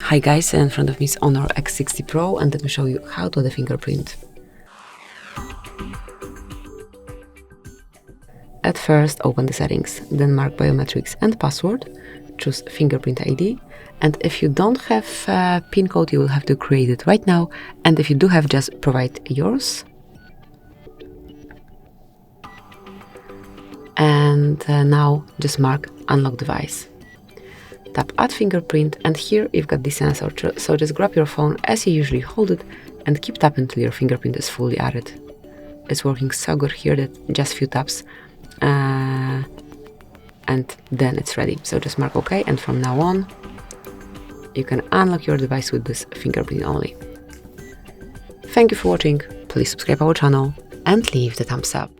Hi guys, in front of me is HONOR X60 Pro and let me show you how to add a fingerprint. At first, open the settings, then mark biometrics and password, choose fingerprint ID, and if you don't have a PIN code, you will have to create it right now, and if you do have, just provide yours. And now just mark unlock device. Tap add fingerprint, and here you've got the sensor, so just grab your phone as you usually hold it and keep tapping until your fingerprint is fully added. It's working so good here that just few taps and then it's ready. So just mark OK, and from now on you can unlock your device with this fingerprint only. Thank you for watching, please subscribe our channel and leave the thumbs up.